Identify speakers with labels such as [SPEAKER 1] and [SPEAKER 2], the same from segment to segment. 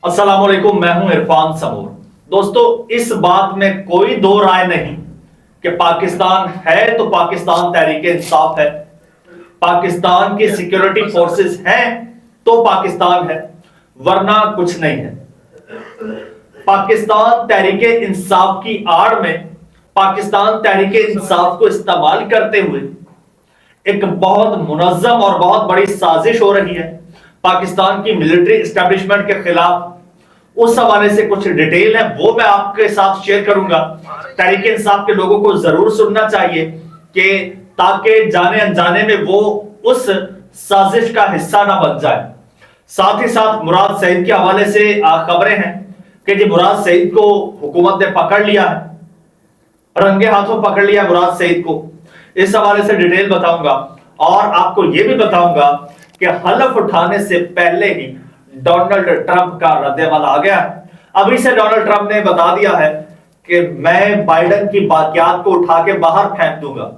[SPEAKER 1] السلام علیکم، میں ہوں عرفان سمور۔ دوستو، اس بات میں کوئی دو رائے نہیں کہ پاکستان ہے تو پاکستان تحریک انصاف ہے، پاکستان کی سیکیورٹی فورسز ہیں تو پاکستان ہے، ورنہ کچھ نہیں ہے۔ پاکستان تحریک انصاف کی آڑ میں پاکستان تحریک انصاف کو استعمال کرتے ہوئے ایک بہت منظم اور بہت بڑی سازش ہو رہی ہے پاکستان کی ملٹری اسٹیبلشمنٹ کے خلاف۔ اس حوالے سے کچھ ڈیٹیل ہے، وہ میں آپ کے ساتھ شیئر کروں گا۔ تحریک انصاف کے لوگوں کو ضرور سننا چاہیے کہ تاکہ جانے انجانے میں وہ اس سازش کا حصہ نہ بن جائے۔ ساتھ ہی ساتھ مراد سعید کے حوالے سے خبریں ہیں کہ جی مراد سعید کو حکومت نے پکڑ لیا ہے، رنگے ہاتھوں پکڑ لیا مراد سعید کو۔ اس حوالے سے ڈیٹیل بتاؤں گا، اور آپ کو یہ بھی بتاؤں گا کہ حلف اٹھانے سے پہلے ہی ڈونلڈ ٹرمپ کا رد عمل آ گیا ہے۔ ابھی سے ڈونلڈ ٹرمپ نے بتا دیا ہے کہ میں بائیڈن کی باقیات کو اٹھا کے باہر پھینک دوں گا،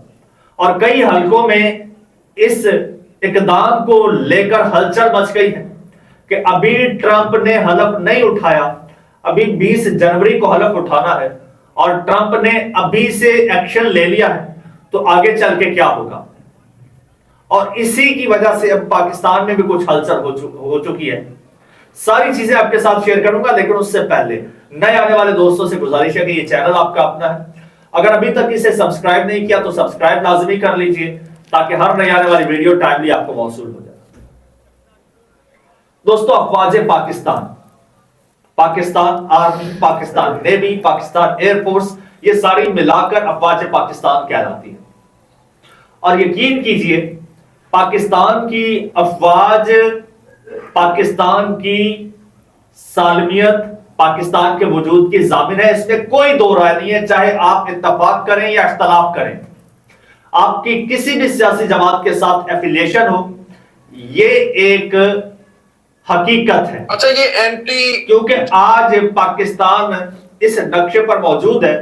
[SPEAKER 1] اور کئی حلقوں میں اس اقدام کو لے کر ہلچل مچ گئی ہے کہ ابھی ٹرمپ نے حلف نہیں اٹھایا، ابھی 20 جنوری کو حلف اٹھانا ہے، اور ٹرمپ نے ابھی سے ایکشن لے لیا ہے تو آگے چل کے کیا ہوگا۔ اور اسی کی وجہ سے اب پاکستان میں بھی کچھ ہلچل ہو چکی ہے۔ ساری چیزیں آپ کے ساتھ شیئر کروں گا، لیکن اس سے پہلے نئے آنے والے دوستوں سے گزارش ہے کہ یہ چینل آپ کا اپنا ہے، اگر ابھی تک اسے سبسکرائب نہیں کیا تو سبسکرائب لازمی کر لیجئے تاکہ ہر نئی آنے والی ویڈیو ٹائملی آپ کو موصول ہو جائے۔ دوستو، افواج Pakistan, Pakistan army, Pakistan navy, Pakistan air force, یہ ساری ملا کر افواج پاکستان کہلاتی ہے۔ اور یقین کیجئے پاکستان کی افواج پاکستان کی سالمیت، پاکستان کے وجود کی ضامن ہے، اس میں کوئی دو رائے نہیں ہے، چاہے آپ اتفاق کریں یا اختلاف کریں، آپ کی کسی بھی سیاسی جماعت کے ساتھ ایفیلیشن ہو، یہ ایک حقیقت ہے۔
[SPEAKER 2] اچھا، یہ اینٹی
[SPEAKER 1] کیونکہ آج پاکستان اس نقشے پر موجود ہے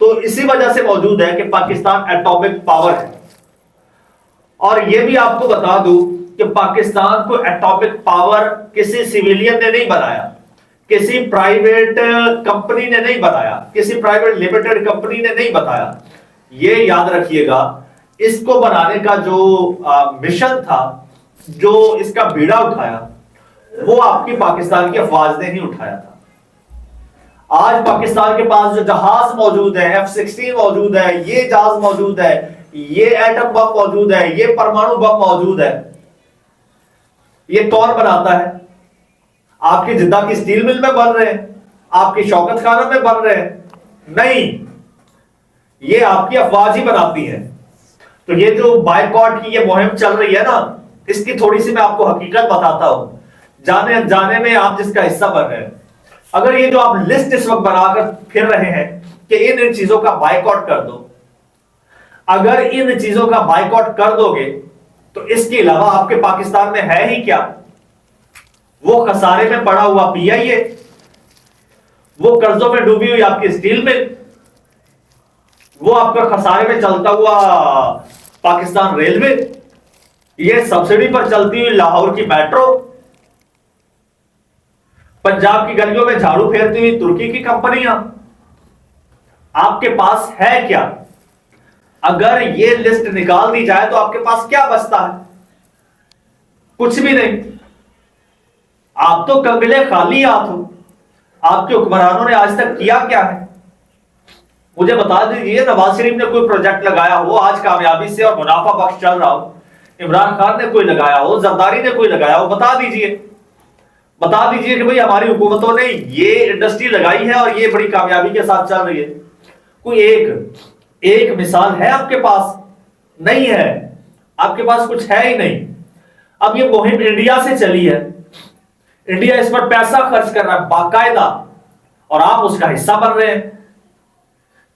[SPEAKER 1] تو اسی وجہ سے موجود ہے کہ پاکستان ایٹامک پاور ہے۔ اور یہ بھی آپ کو بتا دوں کہ پاکستان کو ایٹامک پاور کسی سیویلین نے نہیں بنایا، کسی پرائیویٹ کمپنی نے نہیں بنایا، کسی پرائیویٹ لمیٹڈ کمپنی نے نہیں بنایا۔ یہ یاد رکھیے گا، اس کو بنانے کا جو مشن تھا، جو اس کا بیڑا اٹھایا، وہ آپ کی پاکستان کی افواج نے ہی اٹھایا تھا۔ آج پاکستان کے پاس جو جہاز موجود ہے، F-16 موجود ہے، یہ جہاز موجود ہے، یہ ایٹم بم موجود ہے، یہ پرمانو بم موجود ہے، یہ کون بناتا ہے؟ آپ کی جدہ کی سٹیل مل میں بن رہے ہیں، آپ کی شوکت خانہ میں بن رہے ہیں؟ نہیں، یہ آپ کی افواج ہی بناتی ہے۔ تو یہ جو بائیکاٹ کی یہ مہم چل رہی ہے نا، اس کی تھوڑی سی میں آپ کو حقیقت بتاتا ہوں، جانے انجانے میں آپ جس کا حصہ بن رہے ہیں۔ اگر یہ جو آپ لسٹ اس وقت بنا کر پھر رہے ہیں کہ ان چیزوں کا بائیکاٹ کر دو، اگر ان چیزوں کا بائیکاٹ کر دو گے تو اس کے علاوہ آپ کے پاکستان میں ہے ہی کیا؟ وہ خسارے میں پڑا ہوا پی آئی اے، وہ قرضوں میں ڈوبی ہوئی آپ کی سٹیل مل، وہ آپ کا خسارے میں چلتا ہوا پاکستان ریلوے، یہ سبسڈی پر چلتی ہوئی لاہور کی میٹرو، پنجاب کی گلیوں میں جھاڑو پھیرتی ہوئی ترکی کی کمپنیاں، آپ کے پاس ہے کیا؟ اگر یہ لسٹ نکال دی جائے تو آپ کے پاس کیا بچتا ہے؟ کچھ بھی نہیں۔ آپ تو کمبلے خالی ہاتھ ہو۔ آپ کے حکمرانوں نے آج تک کیا کیا ہے؟ مجھے بتا دیجئے، نواز شریف نے کوئی پروجیکٹ لگایا ہو آج کامیابی سے اور منافع بخش چل رہا ہو، عمران خان نے کوئی لگایا ہو، زرداری نے کوئی لگایا ہو، بتا دیجئے کہ بھئی ہماری حکومتوں نے یہ انڈسٹری لگائی ہے اور یہ بڑی کامیابی کے ساتھ چل رہی ہے۔ کوئی ایک مثال ہے آپ کے پاس؟ نہیں ہے، آپ کے پاس کچھ ہے ہی نہیں۔ اب یہ مہم انڈیا سے چلی ہے، انڈیا اس پر پیسہ خرچ کر رہا ہے باقاعدہ، اور آپ اس کا حصہ بن رہے ہیں۔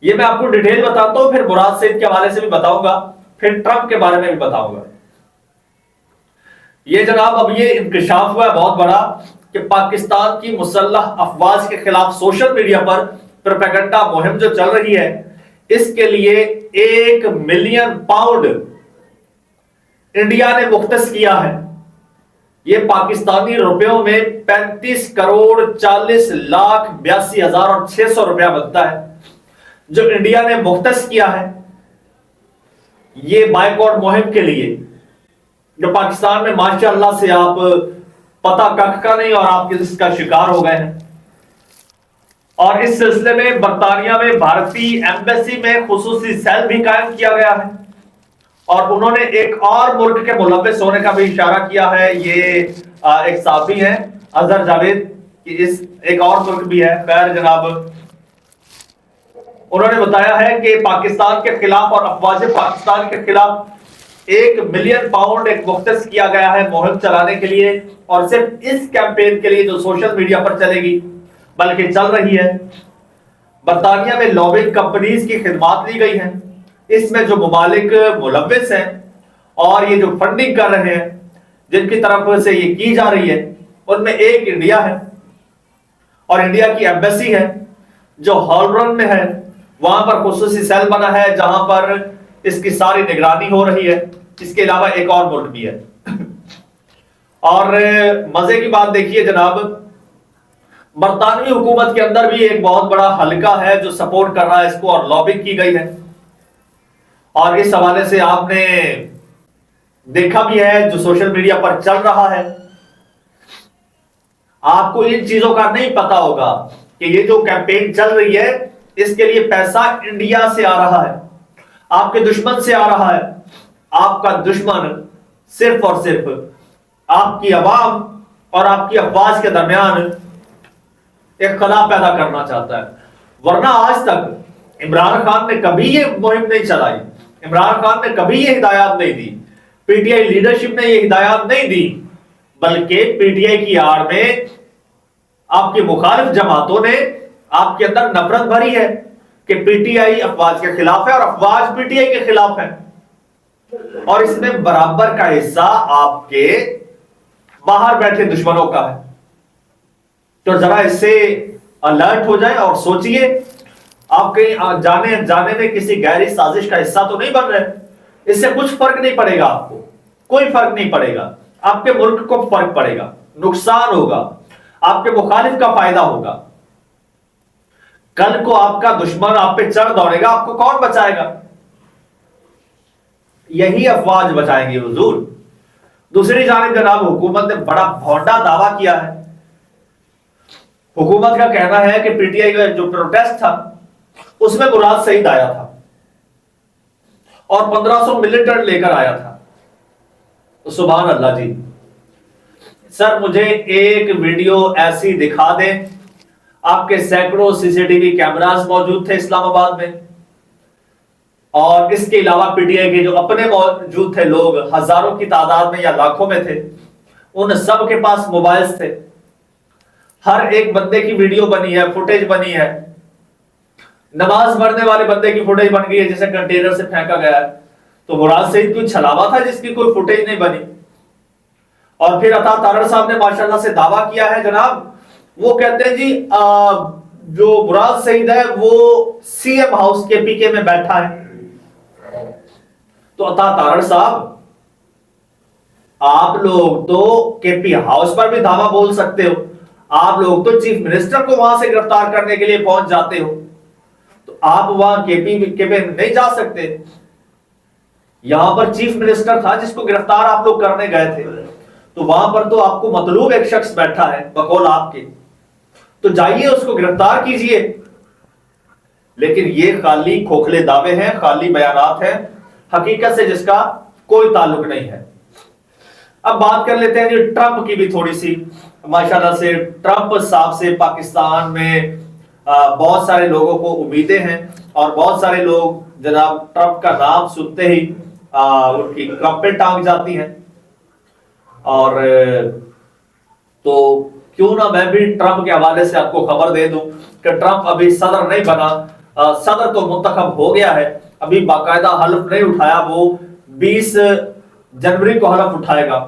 [SPEAKER 1] یہ میں آپ کو ڈیٹیل بتاتا ہوں، پھر مراد سعید کے حوالے سے بھی بتاؤں گا، پھر ٹرمپ کے بارے میں بھی بتاؤں گا۔ یہ جناب اب یہ انکشاف ہوا ہے بہت بڑا کہ پاکستان کی مسلح افواج کے خلاف سوشل میڈیا پر پروپیگنڈا مہم جو چل رہی ہے، اس کے لیے 1 ملین پاؤنڈ انڈیا نے مختص کیا ہے۔ یہ پاکستانی روپیوں میں 35,40,82,600 روپیہ بنتا ہے، جو انڈیا نے مختص کیا ہے یہ بائیکاٹ مہم کے لیے، جو پاکستان میں ماشاءاللہ سے آپ پتہ کک کا نہیں اور آپ اس کا شکار ہو گئے ہیں۔ اور اس سلسلے میں برطانیہ میں بھارتی ایمبیسی میں خصوصی سیل بھی قائم کیا گیا ہے، اور انہوں نے ایک اور ملک کے ملوث ہونے کا بھی اشارہ کیا ہے۔ یہ ایک صحافی ہیں اظہر جاوید، اس ایک اور ملک بھی ہے، خیر جناب، انہوں نے بتایا ہے کہ پاکستان کے خلاف اور افواج پاکستان کے خلاف 1 ملین پاؤنڈ ایک مختص کیا گیا ہے مہم چلانے کے لیے، اور صرف اس کیمپین کے لیے جو سوشل میڈیا پر چلے گی بلکہ چل رہی ہے۔ برطانیہ میں لابنگ کمپنیز کی خدمات لی گئی ہیں، اس میں جو ممالک ملوث ہیں اور یہ جو فنڈنگ کر رہے ہیں جن کی طرف سے یہ کی جا رہی ہے، ان میں ایک انڈیا ہے، اور انڈیا کی ایمبیسی ہے جو ہالبرن میں ہے، وہاں پر خصوصی سیل بنا ہے جہاں پر اس کی ساری نگرانی ہو رہی ہے۔ اس کے علاوہ ایک اور ملک بھی ہے۔ اور مزے کی بات دیکھیے جناب، برطانوی حکومت کے اندر بھی ایک بہت بڑا حلقہ ہے جو سپورٹ کر رہا ہے اس کو، اور لابنگ کی گئی ہے، اور اس حوالے سے آپ نے دیکھا بھی ہے جو سوشل میڈیا پر چل رہا ہے۔ آپ کو ان چیزوں کا نہیں پتا ہوگا کہ یہ جو کیمپین چل رہی ہے اس کے لیے پیسہ انڈیا سے آ رہا ہے، آپ کے دشمن سے آ رہا ہے۔ آپ کا دشمن صرف اور صرف آپ کی عوام اور آپ کی افواج کے درمیان ایک خلا پیدا کرنا چاہتا ہے، ورنہ آج تک عمران خان نے کبھی یہ مہم نہیں چلائی، عمران خان نے کبھی یہ ہدایات نہیں دی، پی ٹی آئی لیڈرشپ نے یہ ہدایات نہیں دی، بلکہ پی ٹی آئی کی آڑ میں آپ کی مخالف جماعتوں نے آپ کے اندر نفرت بھری ہے کہ پی ٹی آئی افواج کے خلاف ہے اور افواج پی ٹی آئی کے خلاف ہے، اور اس میں برابر کا حصہ آپ کے باہر بیٹھے دشمنوں کا ہے۔ تو ذرا اس سے الرٹ ہو جائے اور سوچئے، آپ کہیں جانے میں کسی گہری سازش کا حصہ تو نہیں بن رہے، اس سے کچھ فرق نہیں پڑے گا، آپ کو کوئی فرق نہیں پڑے گا، آپ کے ملک کو فرق پڑے گا، نقصان ہوگا، آپ کے مخالف کا فائدہ ہوگا۔ کل کو آپ کا دشمن آپ پہ چڑھ دوڑے گا، آپ کو کون بچائے گا؟ یہی افواج بچائیں گے حضور۔ دوسری جانب جناب، حکومت نے بڑا بھونڈا دعویٰ کیا ہے۔ حکومت کا کہنا ہے کہ پی ٹی آئی کا جو پروٹیسٹ تھا اس میں مراد سعید آیا تھا اور 1500 ملٹنٹ لے کر آیا تھا۔ سبحان اللہ جی، سر مجھے ایک ویڈیو ایسی دکھا دیں، آپ کے سینکڑوں سی سی ٹی وی کیمراز موجود تھے اسلام آباد میں، اور اس کے علاوہ پی ٹی آئی کے جو اپنے موجود تھے لوگ ہزاروں کی تعداد میں یا لاکھوں میں تھے، ان سب کے پاس موبائلز تھے، ہر ایک بندے کی ویڈیو بنی ہے، فوٹیج بنی ہے، نماز پڑھنے والے بندے کی فوٹیج بن گئی ہے جسے کنٹینر سے پھینکا گیا ہے۔ تو مراد سعید کوئی چھلاوا تھا جس کی کوئی فوٹیج نہیں بنی؟ اور پھر عطا تارڑ صاحب نے ماشاءاللہ سے دعویٰ کیا ہے جناب، وہ کہتے ہیں جی جو مراد سعید ہے وہ سی ایم ہاؤس کے پی کے میں بیٹھا ہے۔ تو عطا تارڑ صاحب، آپ لوگ تو کے پی ہاؤس پر بھی دعویٰ بول سکتے ہو، آپ لوگ تو چیف منسٹر کو وہاں سے گرفتار کرنے کے لیے پہنچ جاتے ہو، تو آپ وہاں کے پی میں نہیں جا سکتے؟ یہاں پر چیف منسٹر تھا جس کو گرفتار آپ لوگ کرنے گئے تھے، تو وہاں پر تو آپ کو مطلوب ایک شخص بیٹھا ہے بقول آپ کے، تو جائیے اس کو گرفتار کیجئے۔ لیکن یہ خالی کھوکھلے دعوے ہیں، خالی بیانات ہیں، حقیقت سے جس کا کوئی تعلق نہیں ہے۔ اب بات کر لیتے ہیں جی ٹرمپ کی بھی تھوڑی سی۔ ماشاءاللہ سے ٹرمپ صاحب سے پاکستان میں بہت سارے لوگوں کو امیدیں ہیں، اور بہت سارے لوگ جناب ٹرمپ کا نام سنتے ہی ان کی کمپیں ٹانگ جاتی ہیں۔ اور تو کیوں نہ میں بھی ٹرمپ کے حوالے سے آپ کو خبر دے دوں کہ ٹرمپ ابھی صدر نہیں بنا، صدر تو منتخب ہو گیا ہے، ابھی باقاعدہ حلف نہیں اٹھایا، وہ 20 جنوری کو حلف اٹھائے گا۔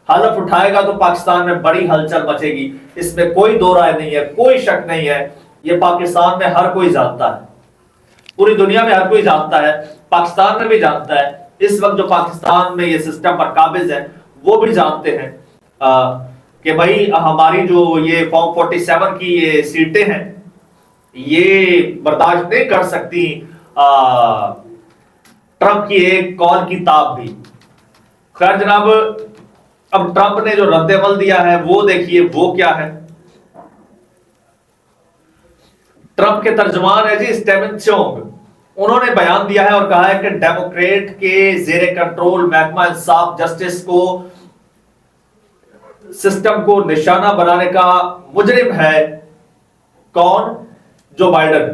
[SPEAKER 1] حلف اٹھائے گا تو پاکستان میں بڑی ہلچل مچے گی، اس میں کوئی دو رائے نہیں ہے، کوئی شک نہیں ہے، یہ پاکستان میں ہر کوئی جانتا ہے، پوری دنیا میں ہر کوئی جانتا ہے، پاکستان میں بھی جانتا ہے، اس وقت جو پاکستان میں یہ سسٹم پر قابض ہے وہ بھی جانتے ہیں کہ بھائی ہماری جو یہ فارم 47 کی یہ سیٹیں ہیں یہ برداشت نہیں کر سکتی ٹرمپ کی ایک کال کی تاب بھی. خیر جناب، اب ٹرمپ نے جو رد عمل دیا ہے وہ دیکھیے وہ کیا ہے. ٹرمپ کے ترجمان ہے جی اسٹیون چونگ. انہوں نے بیان دیا ہے اور کہا ہے کہ ڈیموکریٹ کے زیر کنٹرول محکمہ انصاف جسٹس کو سسٹم کو نشانہ بنانے کا مجرم ہے کون؟ Joe Biden.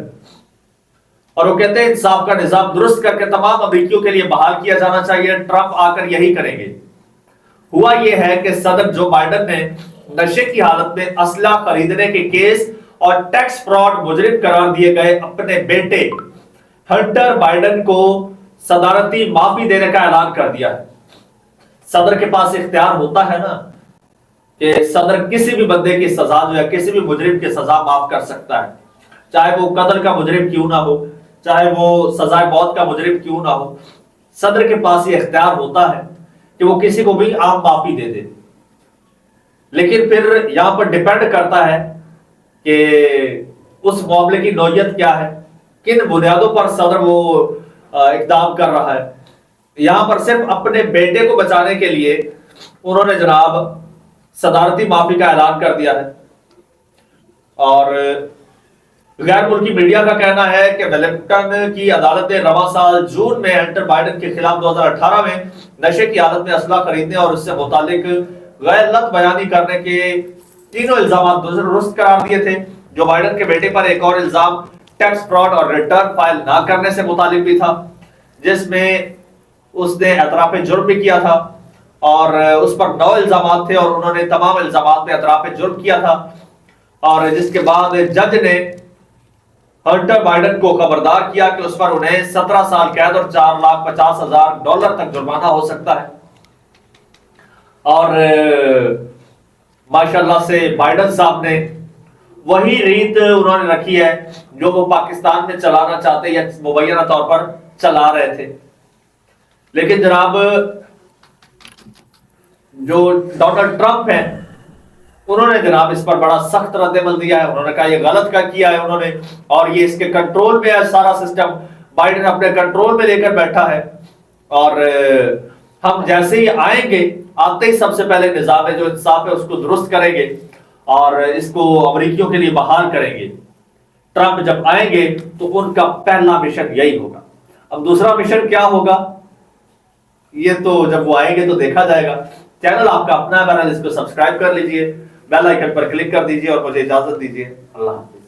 [SPEAKER 1] اور وہ کہتے ہیں انصاف کا نظام درست کر کے تمام امریکیوں کے لیے بحال کیا جانا چاہیے. ٹرمپ آ کر یہی کریں گے. ہوا یہ ہے کہ صدر جو بائیڈن نے نشے کی حالت میں اسلحہ خریدنے کے کیس اور ٹیکس فراڈ مجرم قرار دیے گئے اپنے بیٹے ہنٹر بائیڈن کو صدارتی معافی دینے کا اعلان کر دیا ہے. صدر کے پاس اختیار ہوتا ہے نا کہ صدر کسی بھی بندے کی سزا جو ہے کسی بھی مجرم کی سزا معاف کر سکتا ہے، چاہے وہ قتل کا مجرم کیوں نہ ہو، چاہے وہ سزائے موت کا مجرم کیوں نہ ہو. صدر کے پاس یہ اختیار ہوتا ہے کہ وہ کسی کو بھی عام معافی دے دے. لیکن پھر یہاں پر ڈیپینڈ کرتا ہے کہ اس معاملے کی نوعیت کیا ہے، کن بنیادوں پر صدر وہ اقدام کر رہا ہے. یہاں پر صرف اپنے بیٹے کو بچانے کے لیے انہوں نے جناب صدارتی معافی کا اعلان کر دیا ہے. اور غیر ملکی میڈیا کا کہنا ہے کہ ویلنگٹن کی عدالت نے رواں سال جون میں ہنٹر بائیڈن کے خلاف 2018 میں نشے کی حالت میں اسلحہ خریدنے اور اس سے متعلق غیر لت بیانی کرنے کے تینوں الزامات درست قرار دیے تھے. جو بائیڈن کے بیٹے پر ایک اور الزام ٹیکس فراڈ اور ریٹرن فائل نہ کرنے سے متعلق بھی تھا، جس میں اس نے اعتراف جرم بھی کیا تھا اور اس پر 9 الزامات تھے اور انہوں نے تمام الزامات میں اعتراف جرم کیا تھا. اور جس کے بعد جج نے ہنٹر بائیڈن کو خبردار کیا کہ اس پر انہیں 17 سال قید اور $4,50,000 تک جرمانہ ہو سکتا ہے. اور ماشاءاللہ سے بائیڈن صاحب نے وہی ریت انہوں نے رکھی ہے جو وہ پاکستان میں چلانا چاہتے یا مبینہ طور پر چلا رہے تھے. لیکن جناب جو ڈونلڈ ٹرمپ ہیں انہوں نے جناب اس پر بڑا سخت رد عمل دیا ہے. انہوں نے کہا یہ غلط کا کیا ہے انہوں نے، اور یہ اس کے کنٹرول میں ہے سارا سسٹم. بائیڈن اپنے کنٹرول میں لے کر بیٹھا ہے اور ہم جیسے ہی آئیں گے آتے ہی سب سے پہلے نظام جو انصاف ہے اس کو درست کریں گے اور اس کو امریکیوں کے لیے بحال کریں گے. ٹرمپ جب آئیں گے تو ان کا پہلا مشن یہی ہوگا. اب دوسرا مشن کیا ہوگا یہ تو جب وہ آئیں گے تو دیکھا جائے گا. چینل آپ کا اپنا ہے بہرحال، اس کو سبسکرائب کر لیجئے، بیل آئیکن پر کلک کر دیجئے اور مجھے اجازت دیجئے. اللہ حافظ.